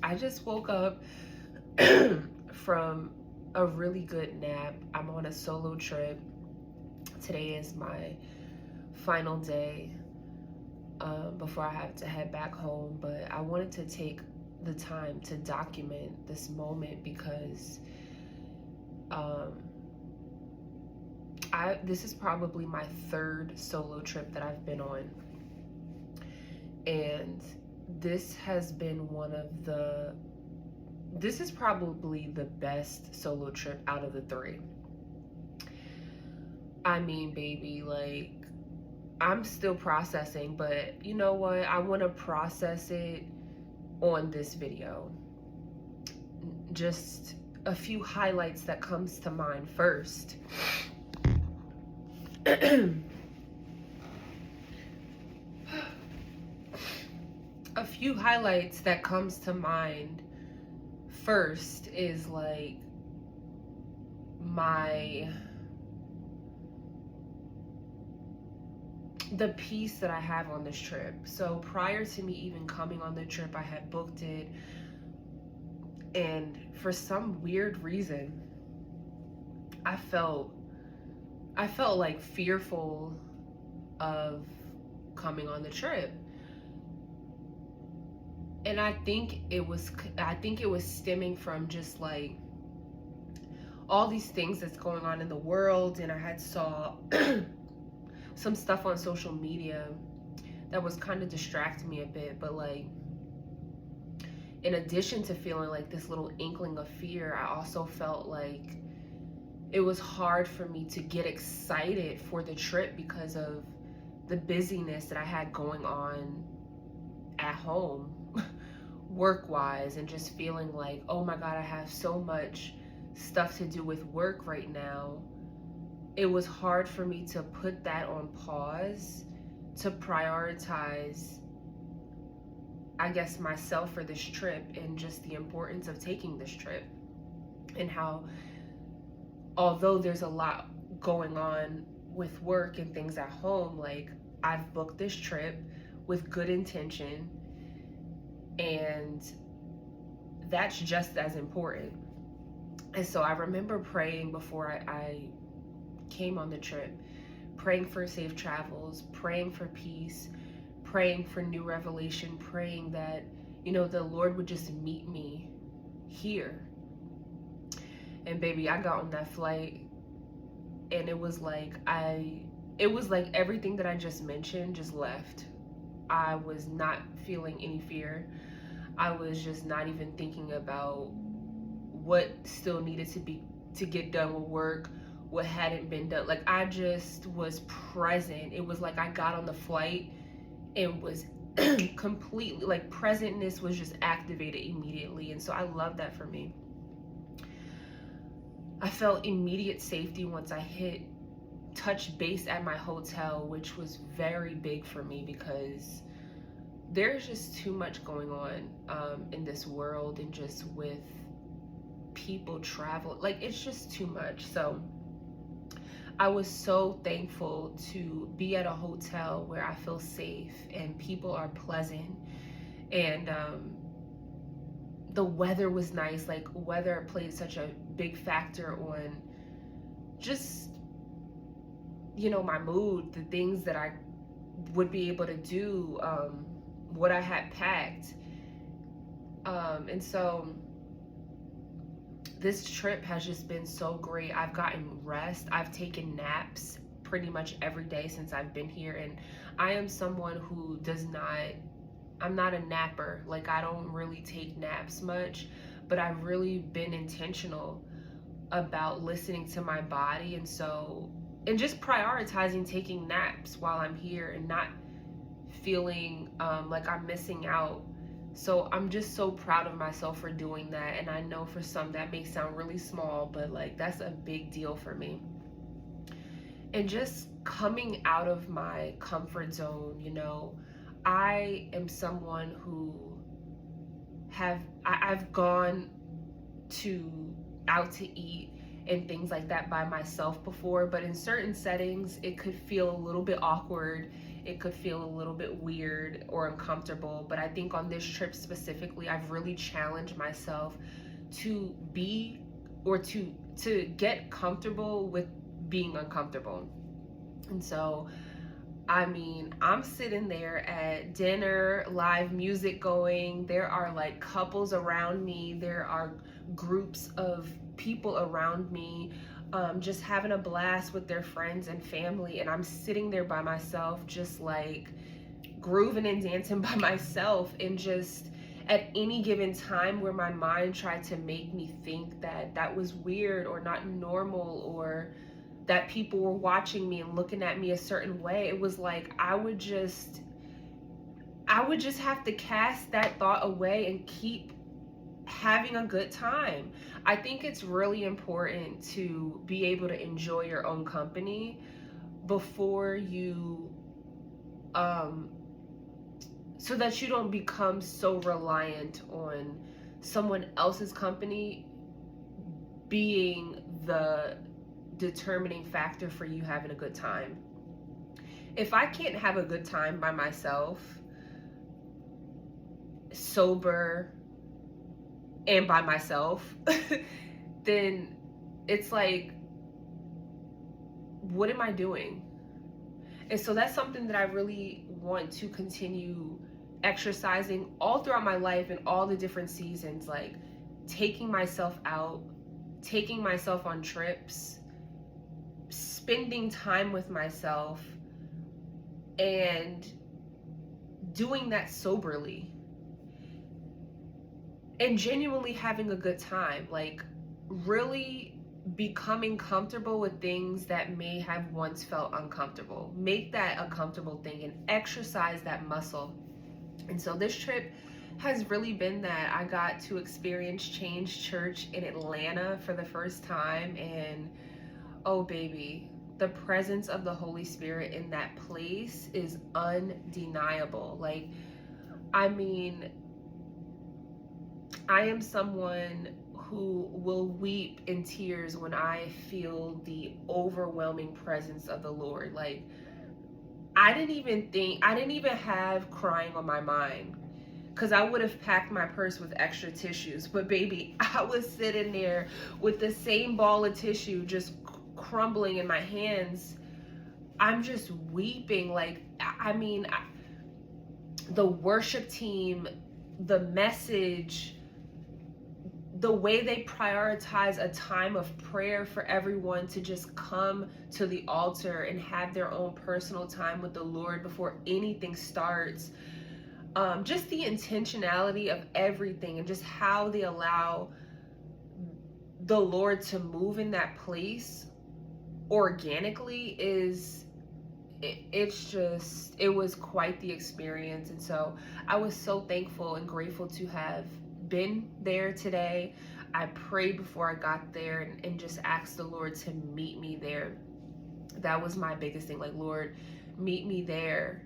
I just woke up from a really good nap. I'm on a solo trip. Today is my final day before I have to head back home, but I wanted to take the time to document this moment because um, this is probably my third solo trip that I've been on, and this has been this is probably the best solo trip out of the three. I mean, baby, like, I'm still processing, but you know what? I want to process it on this video. Just a few highlights that comes to mind first. A few highlights that comes to mind first is like the peace that I have on this trip. So prior to me even coming on the trip, I had booked it, and for some weird reason, I felt like fearful of coming on the trip. And I think it was stemming from just like all these things that's going on in the world, and I had saw some stuff on social media that was kind of distracting me a bit. But like, in addition to feeling like this little inkling of fear, I also felt like it was hard for me to get excited for the trip because of the busyness that I had going on at home work wise, and just feeling like, oh my god, I have so much stuff to do with work right now. It was hard for me to put that on pause to prioritize, I guess, myself for this trip, and just the importance of taking this trip, and how although there's a lot going on with work and things at home, like, I've booked this trip with good intention, and that's just as important. And so I remember praying before I came on the trip, praying for safe travels, praying for peace, praying for new revelation, praying that, you know, the Lord would just meet me here. And baby, I got on that flight, and it was like everything that I just mentioned just left. I was not feeling any fear. I was just not even thinking about what still needed to get done with work, what hadn't been done. Like, I just was present. It was like I got on the flight and was completely, like, presentness was just activated immediately. And so I love that for me. I felt immediate safety once I touch base at my hotel, which was very big for me because there's just too much going on in this world, and just with people travel, like, it's just too much. So I was so thankful to be at a hotel where I feel safe and people are pleasant, and the weather was nice. Like, weather played such a big factor on just, you know, my mood, the things that I would be able to do, what I had packed. And so this trip has just been so great. I've gotten rest. I've taken naps pretty much every day since I've been here. And I am someone who I'm not a napper. Like, I don't really take naps much, but I've really been intentional about listening to my body. And just prioritizing taking naps while I'm here, and not feeling like I'm missing out. So I'm just so proud of myself for doing that. And I know for some that may sound really small, but like, that's a big deal for me. And just coming out of my comfort zone, you know, I am someone who I've gone out to eat and things like that by myself before, but in certain settings it could feel a little bit awkward it could feel a little bit weird or uncomfortable. But I think on this trip specifically, I've really challenged myself to be or to get comfortable with being uncomfortable. And so, I mean, I'm sitting there at dinner, live music going. There are like couples around me. There are groups of people around me, just having a blast with their friends and family. And I'm sitting there by myself, just like grooving and dancing by myself. And just at any given time where my mind tried to make me think that that was weird or not normal, or that people were watching me and looking at me a certain way, it was like I would just have to cast that thought away and keep having a good time. I think it's really important to be able to enjoy your own company before you so that you don't become so reliant on someone else's company being the determining factor for you having a good time. If I can't have a good time by myself, sober and by myself, then it's like, what am I doing? And so that's something that I really want to continue exercising all throughout my life in all the different seasons, like taking myself out, taking myself on trips, spending time with myself, and doing that soberly and genuinely having a good time, like really becoming comfortable with things that may have once felt uncomfortable. Make that a comfortable thing and exercise that muscle. And so this trip has really been that. I got to experience Change Church in Atlanta for the first time, and oh baby, the presence of the Holy Spirit in that place is undeniable. Like, I mean, I am someone who will weep in tears when I feel the overwhelming presence of the Lord. Like, I didn't even have crying on my mind, because I would have packed my purse with extra tissues. But baby, I was sitting there with the same ball of tissue just crumbling in my hands. I'm just weeping. Like, I mean, the worship team, the message, the way they prioritize a time of prayer for everyone to just come to the altar and have their own personal time with the Lord before anything starts. Just the intentionality of everything and just how they allow the Lord to move in that place organically it was quite the experience. And so I was so thankful and grateful to have been there today. I prayed before I got there and just asked the Lord to meet me there. That was my biggest thing. Like, Lord, meet me there.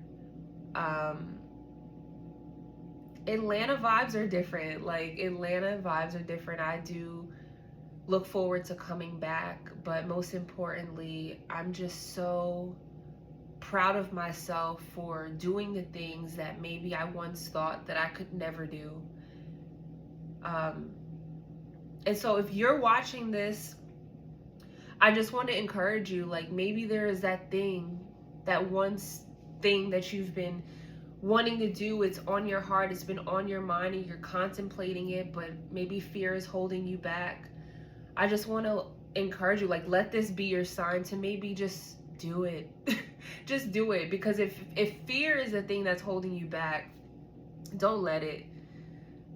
Atlanta vibes are different. Like, Atlanta vibes are different. I do look forward to coming back, but most importantly, I'm just so proud of myself for doing the things that maybe I once thought that I could never do. And so if you're watching this, I just want to encourage you, like, maybe there is that thing, that one thing that you've been wanting to do. It's on your heart, it's been on your mind, and you're contemplating it, but maybe fear is holding you back. I just want to encourage you, like, let this be your sign to maybe just do it. Just do it. Because if fear is the thing that's holding you back, don't let it.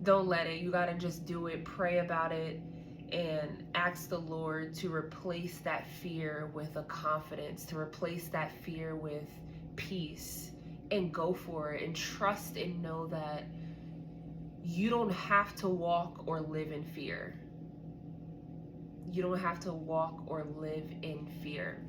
You got to just do it. Pray about it and ask the Lord to replace that fear with a confidence, to replace that fear with peace, and go for it and trust and know that you don't have to walk or live in fear. You don't have to walk or live in fear.